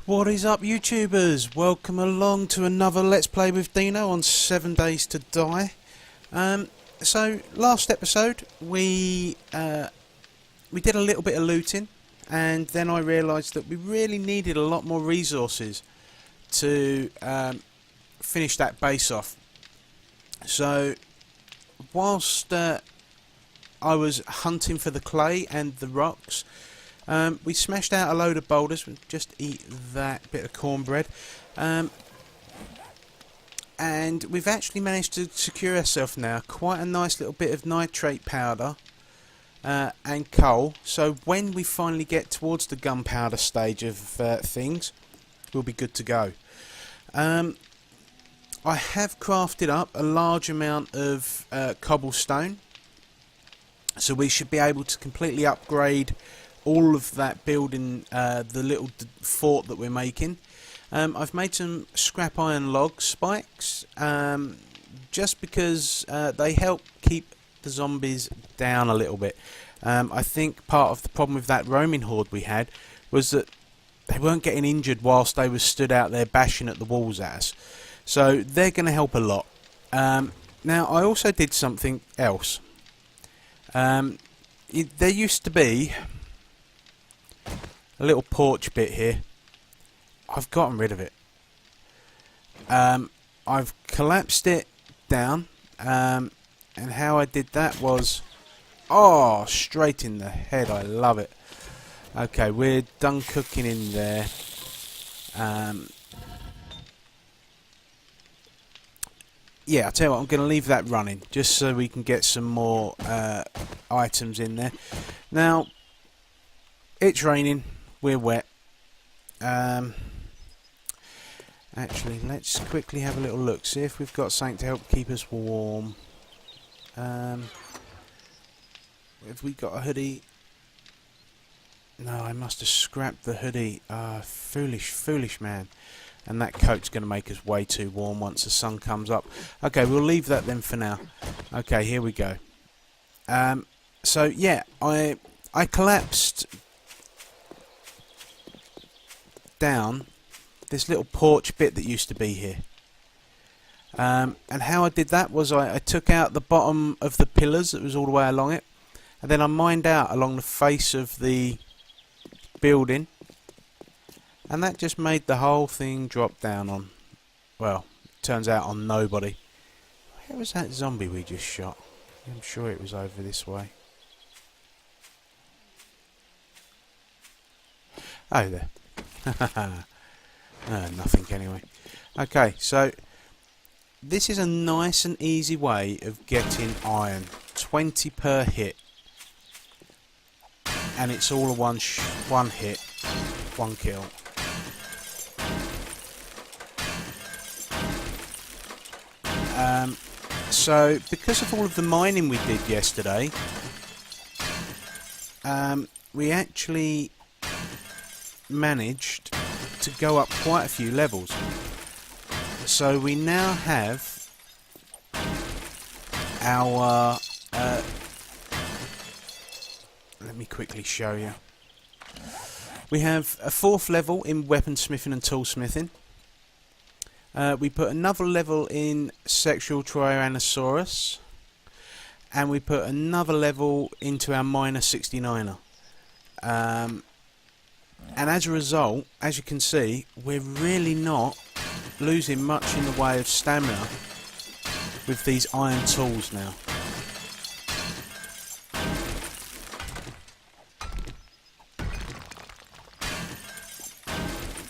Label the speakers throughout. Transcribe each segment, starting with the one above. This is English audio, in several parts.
Speaker 1: What is up, YouTubers? Welcome along to another Let's Play with Dino on 7 Days to Die. So last episode we did a little bit of looting, and then I realised that we really needed a lot more resources to finish that base off. So whilst I was hunting for the clay and the rocks, we smashed out a load of boulders. We'll just eat that bit of cornbread. And we've actually managed to secure ourselves now quite a nice little bit of nitrate powder and coal. So when we finally get towards the gunpowder stage of things, we'll be good to go. I have crafted up a large amount of cobblestone, so we should be able to completely upgrade all of that building, the little fort that we're making. I've made some scrap iron log spikes, just because they help keep the zombies down a little bit. I think part of the problem with that roaming horde we had was that they weren't getting injured whilst they were stood out there bashing at the walls at us. So they're going to help a lot. Now I also did something else. There used to be a little porch bit here. I've gotten rid of it. I've collapsed it down, and how I did that was, straight in the head. I love it. Okay, we're done cooking in there. Yeah, I'll tell you what, I'm going to leave that running just so we can get some more items in there. Now, it's raining. We're wet. Actually, let's quickly have a little look. See if we've got something to help keep us warm. Have we got a hoodie? No, I must have scrapped the hoodie. Foolish man. And that coat's going to make us way too warm once the sun comes up. Okay, we'll leave that then for now. Okay, here we go. So yeah, I collapsed down this little porch bit that used to be here, and how I did that was I took out the bottom of the pillars that was all the way along it, and then I mined out along the face of the building, and that just made the whole thing drop down on, well, turns out on nobody. Where was that zombie we just shot? I'm sure it was over this way. Oh, there. Nothing anyway. Okay, so this is a nice and easy way of getting iron. 20 per hit, and it's all a one hit, one kill. So because of all of the mining we did yesterday, we actually managed to go up quite a few levels. So we now have our let me quickly show you. We have a 4th level in weaponsmithing and toolsmithing. We put another level in sexual Tyrannosaurus, and we put another level into our Miner 69er. And as a result, as you can see, we're really not losing much in the way of stamina with these iron tools now.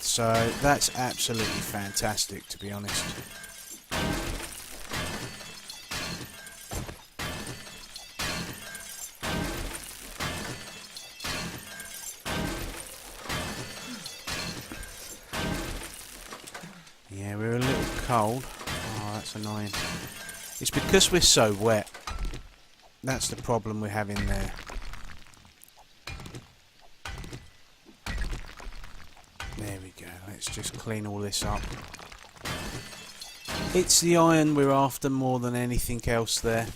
Speaker 1: So that's absolutely fantastic, to be honest. Yeah, we're a little cold. Oh, that's annoying. It's because we're so wet. That's the problem we're having there. There we go. Let's just clean all this up. It's the iron we're after more than anything else there.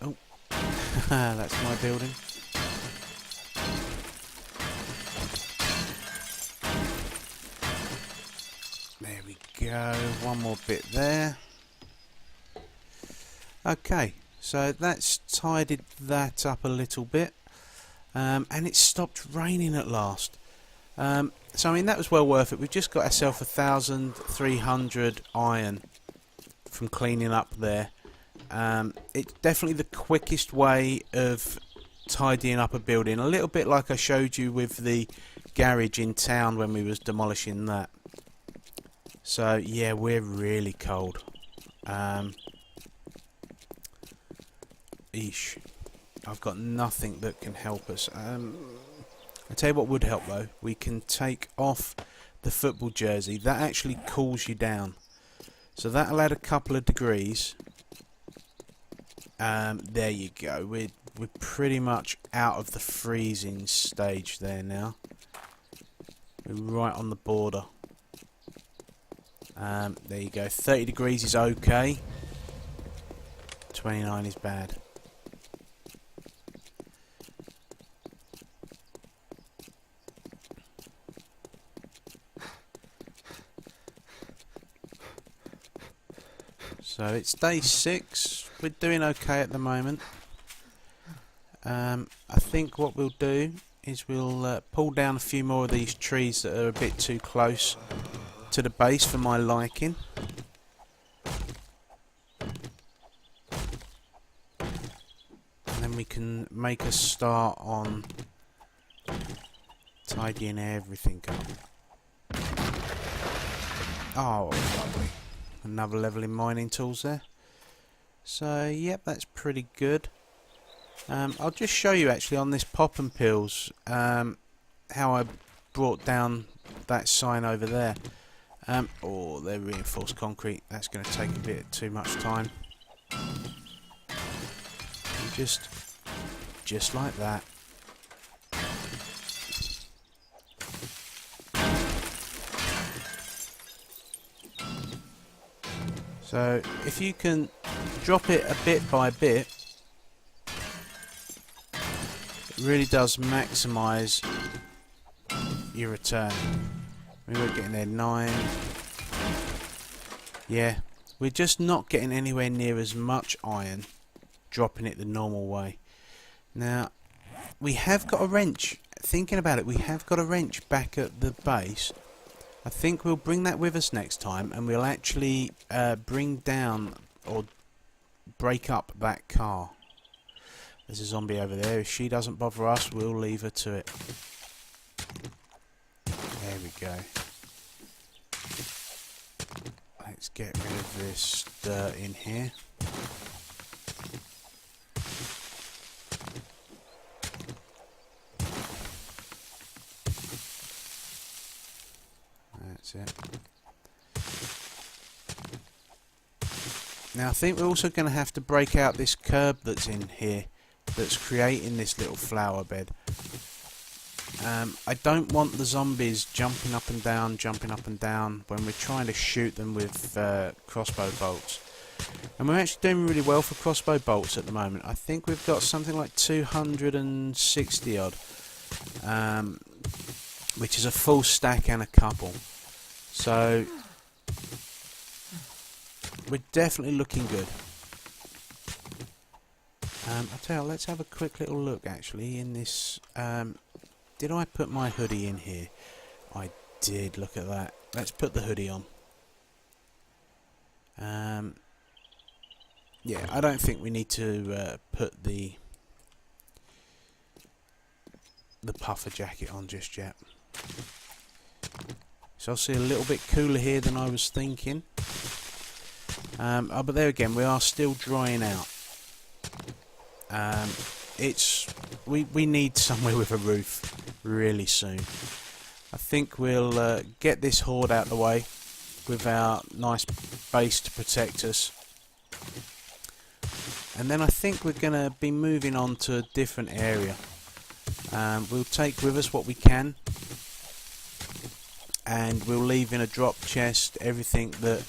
Speaker 1: Oh, that's my building. go, one more bit there. Okay, so that's tidied that up a little bit, and it stopped raining at last. So I mean, that was well worth it. We've just got ourselves 1,300 iron from cleaning up there. It's definitely the quickest way of tidying up a building, a little bit like I showed you with the garage in town when we was demolishing that. So yeah, we're really cold. Eesh, I've got nothing that can help us. I tell you what would help though, we can take off the football jersey. That actually cools you down, so that'll add a couple of degrees. There you go, we're pretty much out of the freezing stage there now. We're right on the border. There you go, 30 degrees is okay, 29 is bad. So it's day 6, we're doing okay at the moment. I think what we'll do is we'll pull down a few more of these trees that are a bit too close to the base for my liking. And then we can make a start on tidying everything up. Oh, lovely. Another level in mining tools there. So yep, that's pretty good. I'll just show you actually on this pop and pills how I brought down that sign over there. Oh, they're reinforced concrete. That's going to take a bit too much time. And just like that. So if you can drop it a bit by bit, it really does maximise your return. We were getting there 9. Yeah, we're just not getting anywhere near as much iron dropping it the normal way. Now, we have got a wrench. Thinking about it, we have got a wrench back at the base. I think we'll bring that with us next time, and we'll actually bring down or break up that car. There's a zombie over there. If she doesn't bother us, we'll leave her to it. There we go. Let's get rid of this dirt in here. That's it. Now I think we're also going to have to break out this curb that's in here, that's creating this little flower bed. I don't want the zombies jumping up and down when we're trying to shoot them with crossbow bolts. And we're actually doing really well for crossbow bolts at the moment. I think we've got something like 260 odd, which is a full stack and a couple. So we're definitely looking good. I'll tell you, let's have a quick little look actually in this. Did I put my hoodie in here? I did, look at that. Let's put the hoodie on. Yeah, I don't think we need to put the puffer jacket on just yet. So I'll see a little bit cooler here than I was thinking. But there again, we are still drying out. We need somewhere with a roof really soon. I think we'll get this horde out the way with our nice base to protect us, and then I think we're going to be moving on to a different area. We'll take with us what we can, and we'll leave in a drop chest everything that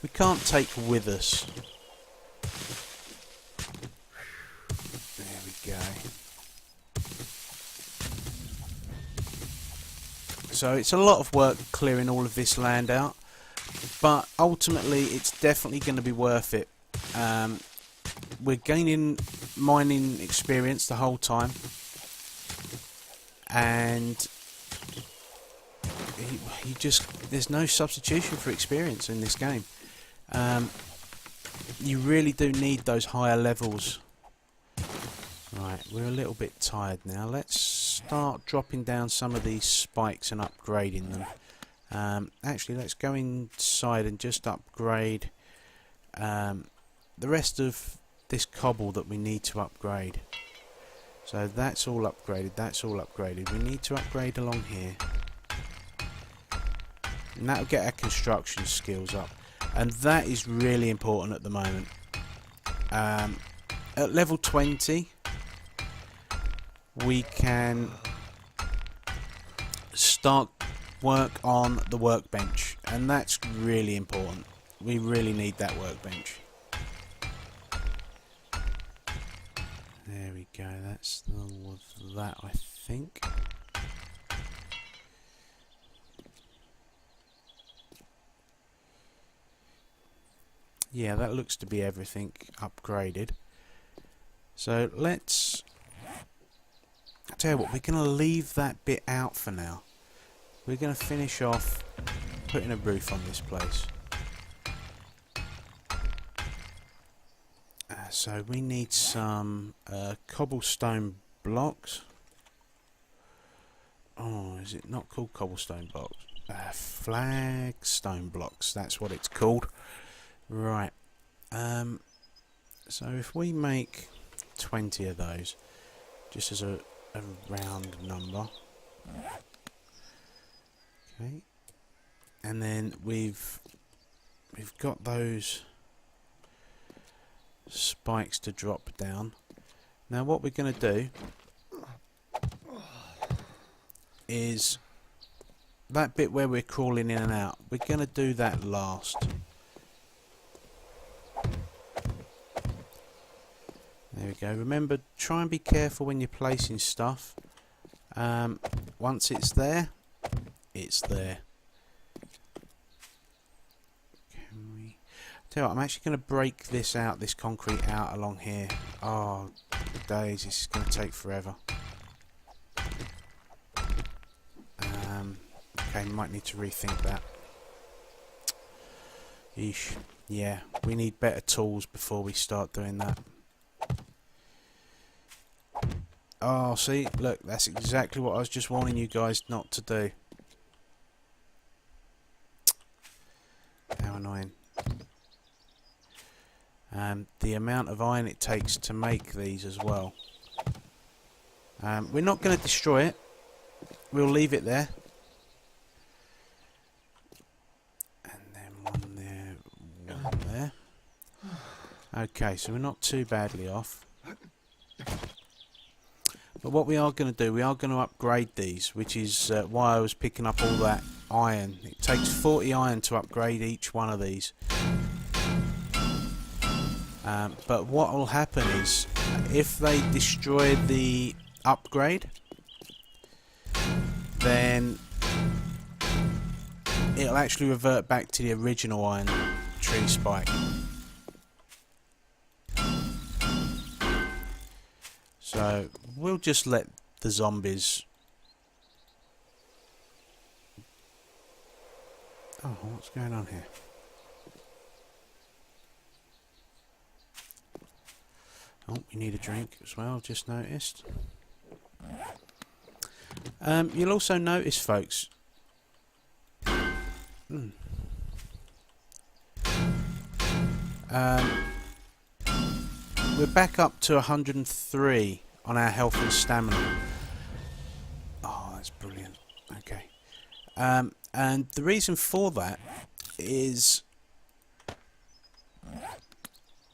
Speaker 1: we can't take with us. There we go. So it's a lot of work clearing all of this land out, but ultimately it's definitely going to be worth it. We're gaining mining experience the whole time, and there's no substitution for experience in this game. You really do need those higher levels. Right, we're a little bit tired now. Let's start dropping down some of these spikes and upgrading them. Actually, let's go inside and just upgrade the rest of this cobble that we need to upgrade. So that's all upgraded, that's all upgraded. We need to upgrade along here. And that'll get our construction skills up. And that is really important at the moment. At level 20, we can start work on the workbench. And that's really important. We really need that workbench. There we go, that's all of that, I think. Yeah, that looks to be everything upgraded. So let's... I'll tell you what, we're going to leave that bit out for now. We're going to finish off putting a roof on this place. So we need some cobblestone blocks. Oh, is it not called cobblestone blocks? Flagstone blocks, that's what it's called. Right. So if we make 20 of those, just as a round number. Okay. And then we've got those spikes to drop down. Now what we're going to do is that bit where we're crawling in and out, we're going to do that last. There we go. Remember, try and be careful when you're placing stuff. Once it's there, it's there. Tell you what, I'm actually going to break this out, this concrete out along here. Oh, days, this is going to take forever. Okay, might need to rethink that. Yeesh. Yeah, we need better tools before we start doing that. Oh, see, look, that's exactly what I was just warning you guys not to do. How annoying. The amount of iron it takes to make these as well. We're not going to destroy it. We'll leave it there. And then one there, one there. Okay, so we're not too badly off. But what we are going to do, we are going to upgrade these, which is why I was picking up all that iron. It takes 40 iron to upgrade each one of these. But what will happen is, if they destroy the upgrade, then it'll actually revert back to the original iron tree spike. So we'll just let the zombies... Oh, what's going on here? Oh, we need a drink as well, just noticed. You'll also notice, folks... we're back up to 103 on our health and stamina. Oh, that's brilliant. Okay. And the reason for that is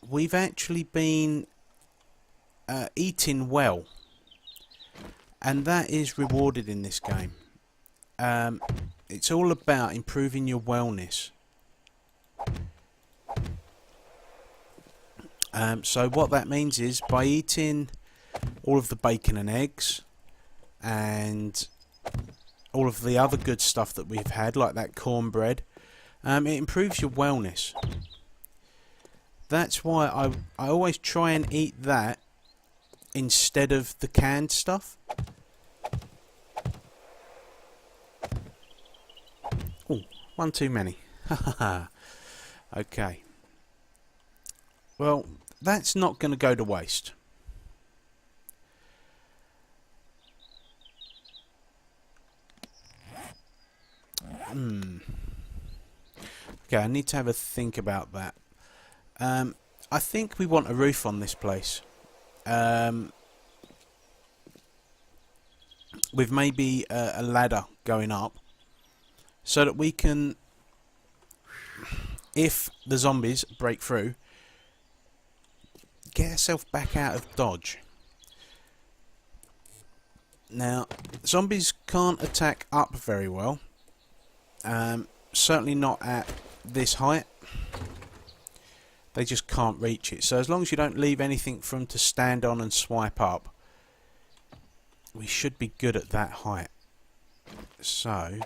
Speaker 1: we've actually been eating well, and that is rewarded in this game. It's all about improving your wellness. So what that means is, by eating all of the bacon and eggs and all of the other good stuff that we've had, like that cornbread, It improves your wellness. That's why I always try and eat that instead of the canned stuff. Oh, one too many. Okay. Well, that's not going to go to waste. Okay, I need to have a think about that. I think we want a roof on this place. With maybe a ladder going up, so that we can, if the zombies break through, get ourselves back out of dodge. Now, zombies can't attack up very well. Certainly not at this height. They just can't reach it. So as long as you don't leave anything for them to stand on and swipe up, we should be good at that height. So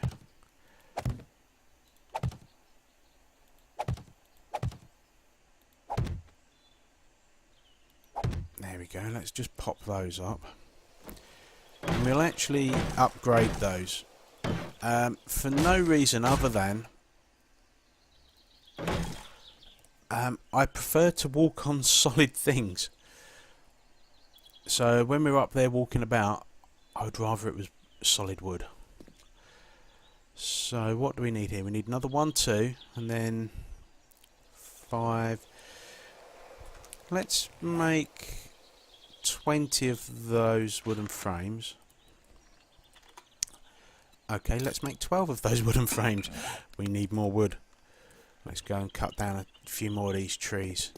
Speaker 1: there we go. Let's just pop those up. And we'll actually upgrade those. For no reason other than I prefer to walk on solid things. So when we're up there walking about, I would rather it was solid wood. So what do we need here? We need another 1, 2, and then 5. Let's make 20 of those wooden frames. Okay, let's make 12 of those wooden frames. We need more wood. Let's go and cut down a few more of these trees.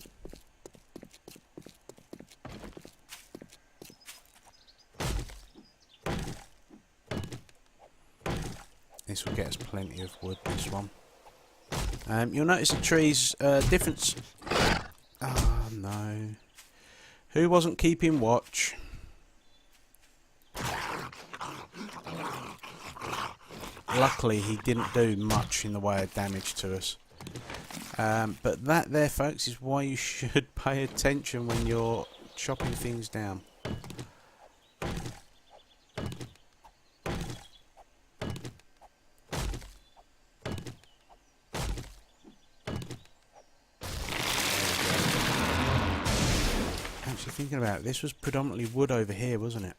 Speaker 1: This will get us plenty of wood, this one. You'll notice the trees, difference... Oh no. Who wasn't keeping watch? Luckily he didn't do much in the way of damage to us. But that there, folks, is why you should pay attention when you're chopping things down. Actually thinking about it, this was predominantly wood over here, wasn't it?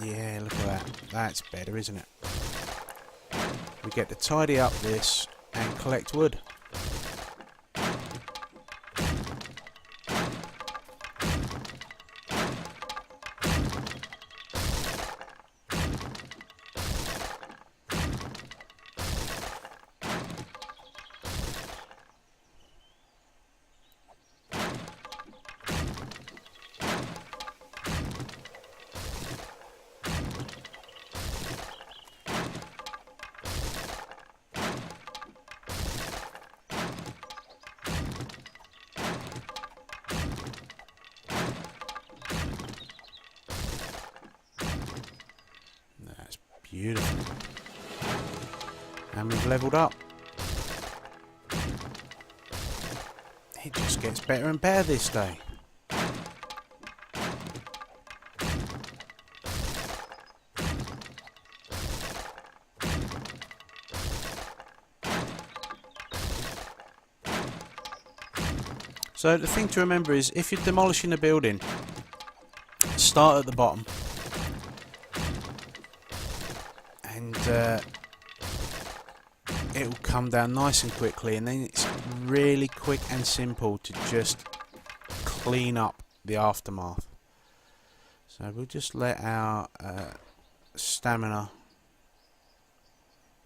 Speaker 1: Yeah, look at that. That's better, isn't it? We get to tidy up this and collect wood. Beautiful. And we've levelled up. It just gets better and better this day. So the thing to remember is, if you're demolishing a building, start at the bottom. And it will come down nice and quickly, and then it's really quick and simple to just clean up the aftermath. So we'll just let our stamina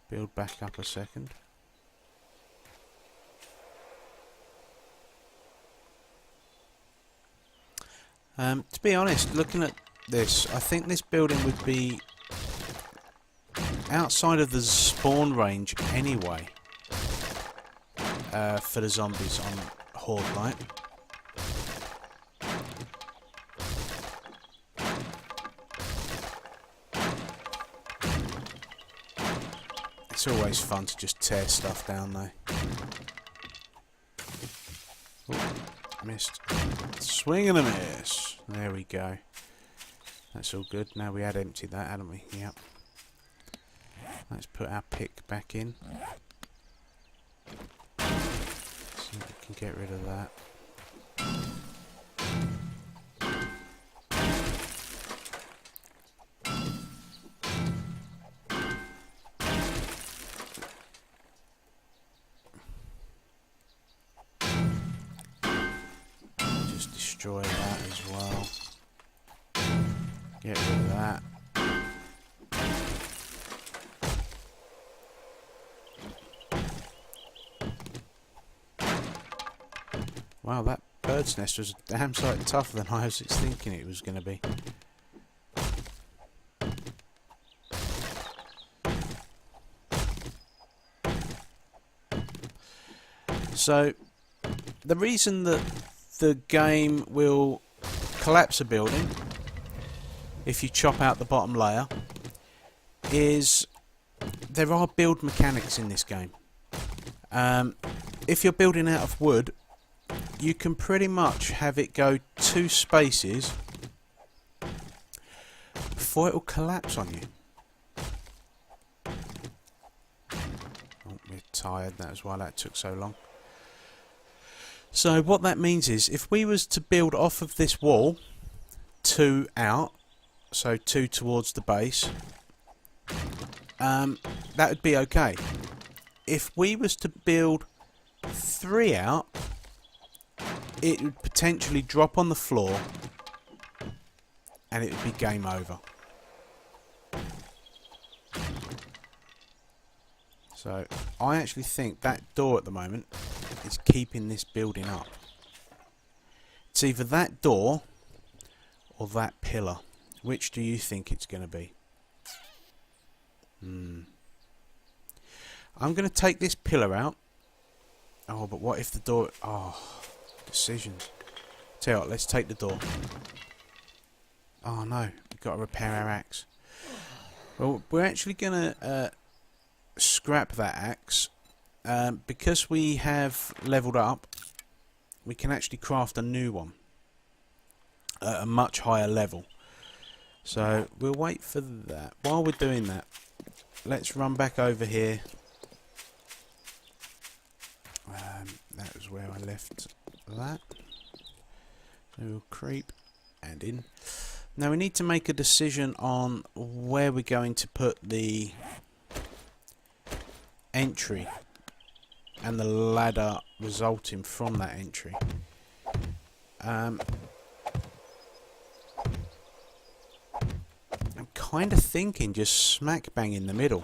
Speaker 1: build back up a second. To be honest, looking at this, I think this building would be outside of the spawn range anyway, for the zombies on Horde Night. It's always fun to just tear stuff down though. Ooh, missed. Swing and a miss. There we go. That's all good. Now we had emptied that, hadn't we? Yep. Let's put our pick back in. So we can get rid of that. Just destroy that as well. Get rid of that. Wow, that bird's nest was a damn sight tougher than I was thinking it was going to be. So, the reason that the game will collapse a building if you chop out the bottom layer is there are build mechanics in this game. If you're building out of wood, you can pretty much have it go 2 spaces before it will collapse on you. Oh, we're tired, that's why that took so long. So what that means is if we was to build off of this wall 2 out, so 2 towards the base, that would be okay. If we was to build 3 out, it would potentially drop on the floor and it would be game over. So I actually think that door at the moment is keeping this building up. It's either that door or that pillar. Which do you think it's going to be? I'm going to take this pillar out. Oh, but what if the door... Oh, decisions. Tell you what, let's take the door. Oh no, we've got to repair our axe. Well, we're actually going to scrap that axe. Because we have leveled up, we can actually craft a new one at a much higher level. So we'll wait for that. While we're doing that, let's run back over here. That was where I left that. So we'll creep and in. Now we need to make a decision on where we're going to put the entry and the ladder resulting from that entry. I'm kind of thinking just smack bang in the middle.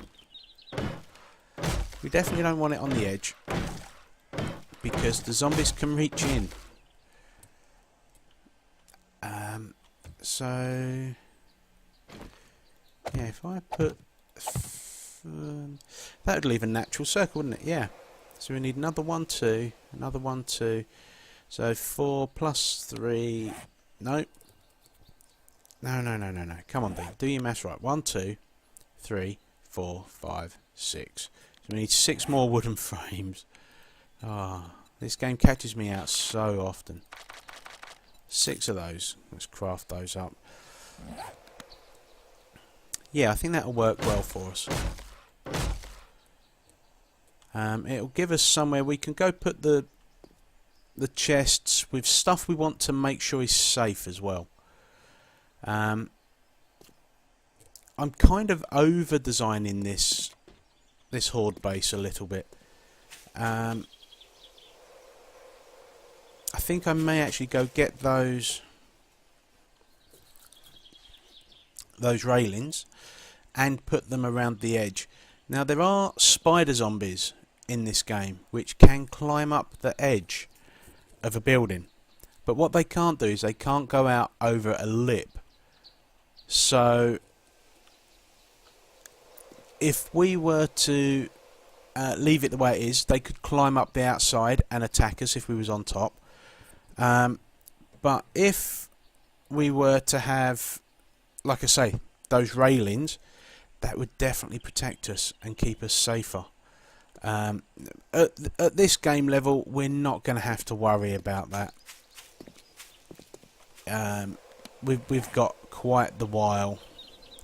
Speaker 1: We definitely don't want it on the edge because the zombies can reach in. So yeah, if I put that would leave a natural circle, wouldn't it? Yeah. So we need another 1, 2, another 1, 2. So 4 plus 3. Nope. No. Come on, Dean. Do your maths right. 1, 2, 3, 4, 5, 6. So we need 6 more wooden frames. Ah, this game catches me out so often. 6 of those. Let's craft those up. Yeah, I think that'll work well for us. It'll give us somewhere we can go put the chests with stuff we want to make sure is safe as well. I'm kind of over designing this horde base a little bit. I think I may actually go get those railings and put them around the edge. Now there are spider zombies in this game which can climb up the edge of a building, but what they can't do is they can't go out over a lip. So if we were to leave it the way it is, they could climb up the outside and attack us if we was on top. But if we were to have, like I say, those railings, that would definitely protect us and keep us safer. At this game level, we're not going to have to worry about that. We've got quite the while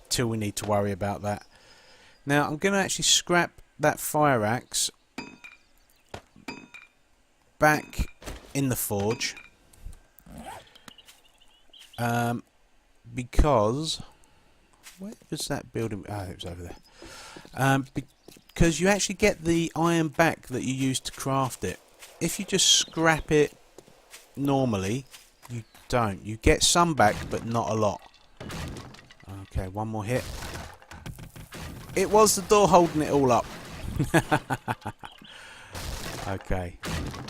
Speaker 1: till we need to worry about that. Now I'm going to actually scrap that fire axe back in the forge, because where was that building? Oh, it was over there. Because you actually get the iron back that you use to craft it. If you just scrap it normally, you don't. You get some back, but not a lot. Okay, one more hit. It was the door holding it all up. Okay.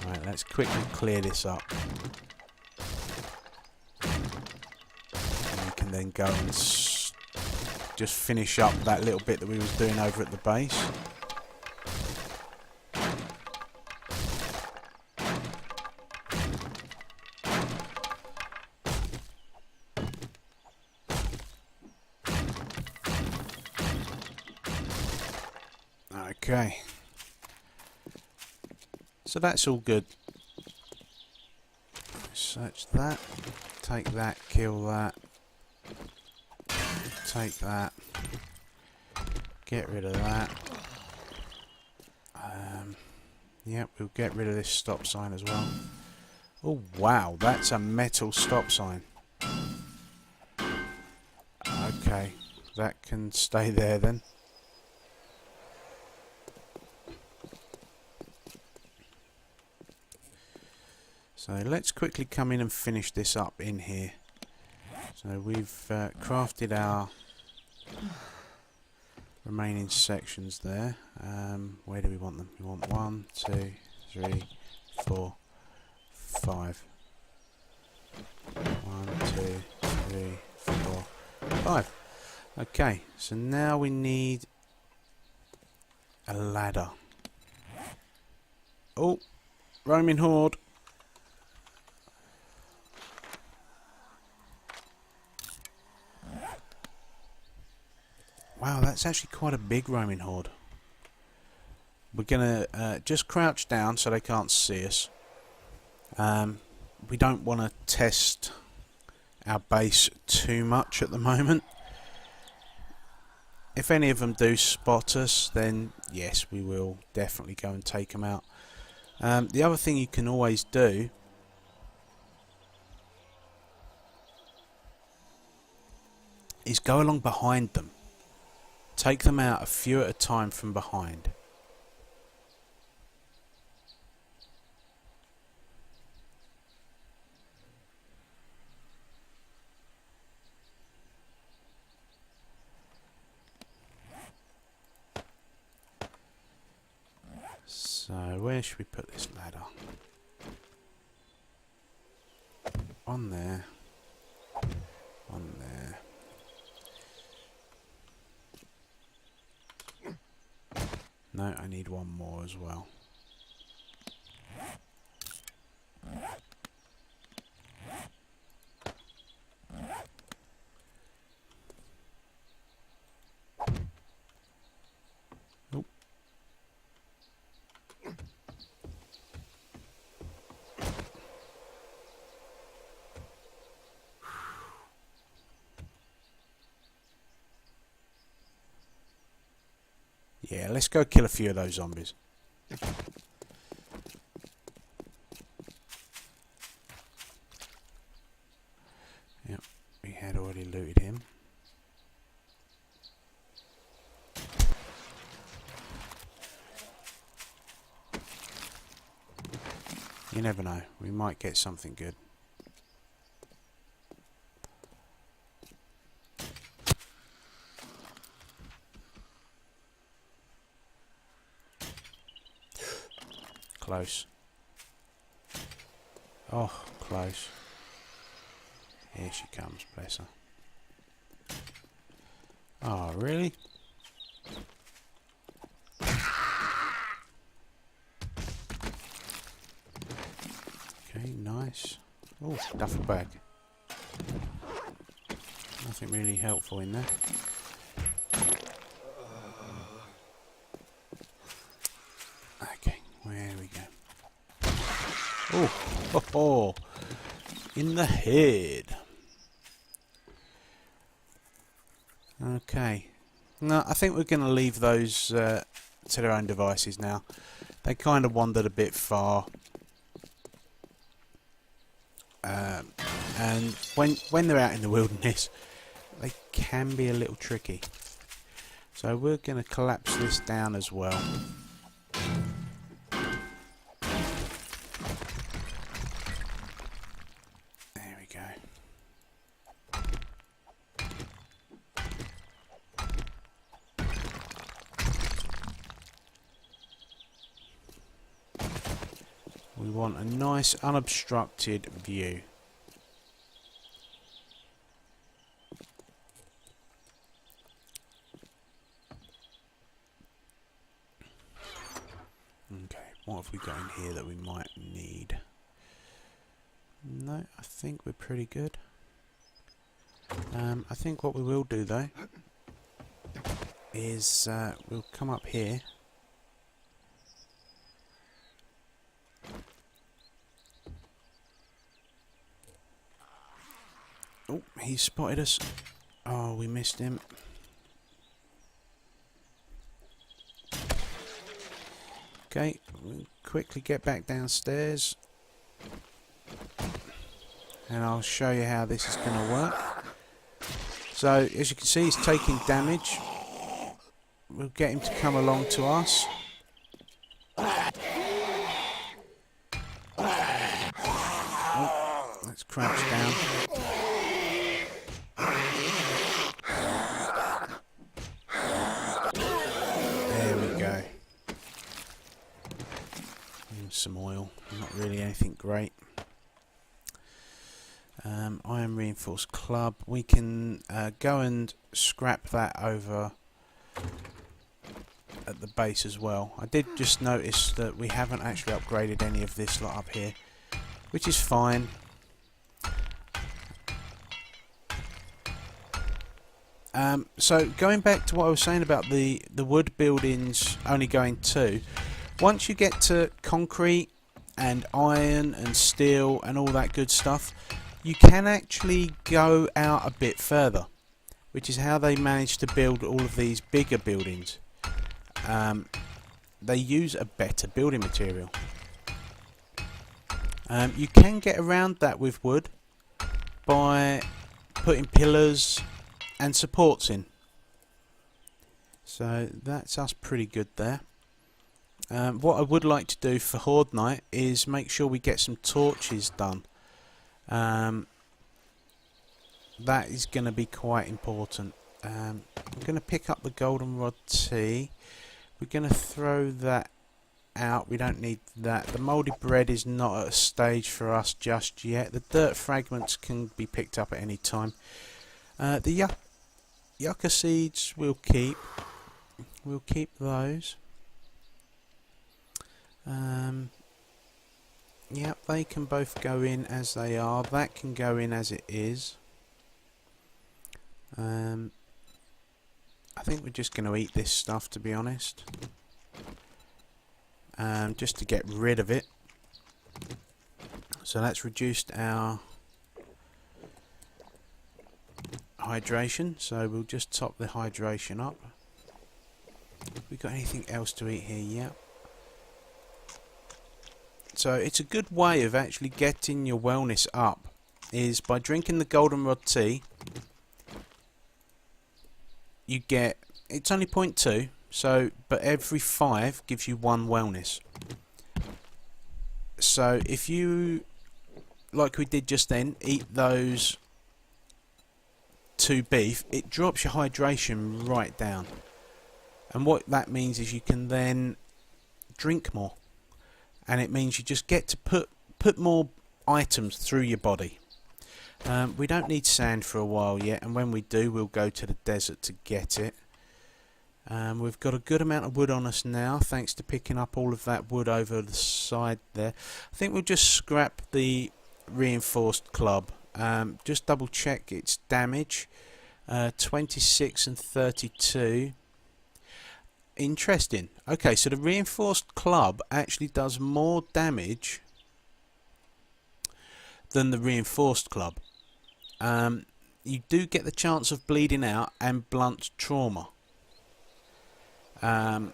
Speaker 1: Right, let's quickly clear this up. And we can then go and just finish up that little bit that we was doing over at the base. Okay. So that's all good. Search that. Take that, kill that. Take that. Get rid of that. Yep, we'll get rid of this stop sign as well. Oh wow, that's a metal stop sign. Okay, that can stay there then. So let's quickly come in and finish this up in here. So we've crafted our remaining sections there. Where do we want them? We want 1, 2, 3, 4, 5. 1, 2, 3, 4, 5. Okay, so now we need a ladder. Oh, roaming horde. Wow, that's actually quite a big roaming horde. We're going to just crouch down so they can't see us. We don't want to test our base too much at the moment. If any of them do spot us, then yes, we will definitely go and take them out. The other thing you can always do is go along behind them. Take them out a few at a time from behind. So where should we put this ladder? On there. On there. No, I need one more as well. Oh. Yeah, let's go kill a few of those zombies. Yep, we had already looted him. You never know, we might get something good. Close. Oh, close. Here she comes, bless her. Oh, really? Okay, nice. Oh, duffel bag. Nothing really helpful in there. Oh, ho, ho. In the head. Okay. No, I think we're going to leave those to their own devices now. They kind of wandered a bit far. And when they're out in the wilderness, they can be a little tricky. So we're going to collapse this down as well. There we go. We want a nice unobstructed view. Okay, what have we got in here that we might need? No, I think we're pretty good. I think what we will do though is we'll come up here. Oh, he spotted us. Oh, we missed him. Okay, we'll quickly get back downstairs. And I'll show you how this is going to work. So, as you can see, he's taking damage. We'll get him to come along to us. Oh, let's crouch down. There we go. Some oil, not really anything great. Iron reinforced club. We can go and scrap that over at the base as well. I did just notice that we haven't actually upgraded any of this lot up here, which is fine. So going back to what I was saying about the wood buildings only going 2, once you get to concrete and iron and steel and all that good stuff, you can actually go out a bit further, which is how they managed to build all of these bigger buildings. They use a better building material. You can get around that with wood by putting pillars and supports in. So that's us pretty good there. What I would like to do for Horde Night is make sure we get some torches done. That is going to be quite important. I'm going to pick up the goldenrod tea. We're going to throw that out. We don't need that. The mouldy bread is not at a stage for us just yet. The dirt fragments can be picked up at any time. The yucca seeds we'll keep. We'll keep those. Yep, they can both go in as they are. That can go in as it is. I think we're just going to eat this stuff, to be honest. Just to get rid of it. So that's reduced our hydration. So we'll just top the hydration up. Have we got anything else to eat here? Yep. So it's a good way of actually getting your wellness up is by drinking the goldenrod tea. You get, it's only 0.2, so but every 5 gives you 1 wellness. So if you, like we did just then, eat those 2 beef, it drops your hydration right down. And what that means is you can then drink more. And it means you just get to put more items through your body. We don't need sand for a while yet, and when we do, we'll go to the desert to get it. We've got a good amount of wood on us now, thanks to picking up all of that wood over the side there. I think we'll just scrap the reinforced club. Just double check its damage. 26 and 32. Interesting. Okay, so the reinforced club actually does more damage than the reinforced club. You do get the chance of bleeding out and blunt trauma. That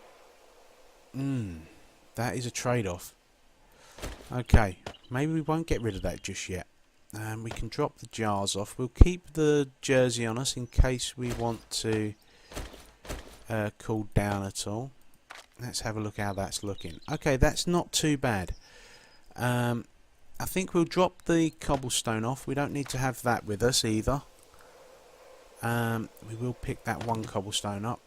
Speaker 1: is a trade-off. Okay, maybe we won't get rid of that just yet. We can drop the jars off. We'll keep the jersey on us in case we want to cool down at all. Let's have a look how that's looking. Okay, that's not too bad. I think we'll drop the cobblestone off. We don't need to have that with us either. We will pick that one cobblestone up.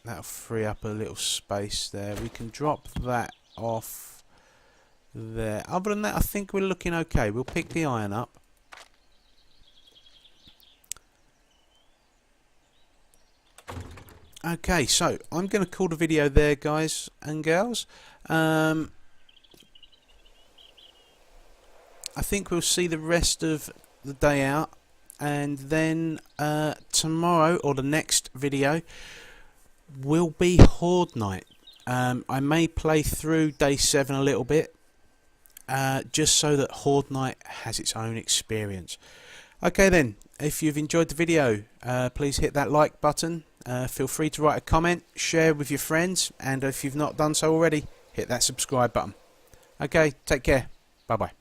Speaker 1: That'll free up a little space there. We can drop that off there. Other than that, I think we're looking okay. We'll pick the iron up. Okay, so I'm going to call the video there, guys and girls. I think we'll see the rest of the day out, and then tomorrow, or the next video, will be Horde Night. I may play through day 7 a little bit, just so that Horde Night has its own experience. Okay then, if you've enjoyed the video, please hit that like button. Feel free to write a comment, share with your friends, and if you've not done so already, hit that subscribe button. Okay, take care. Bye bye.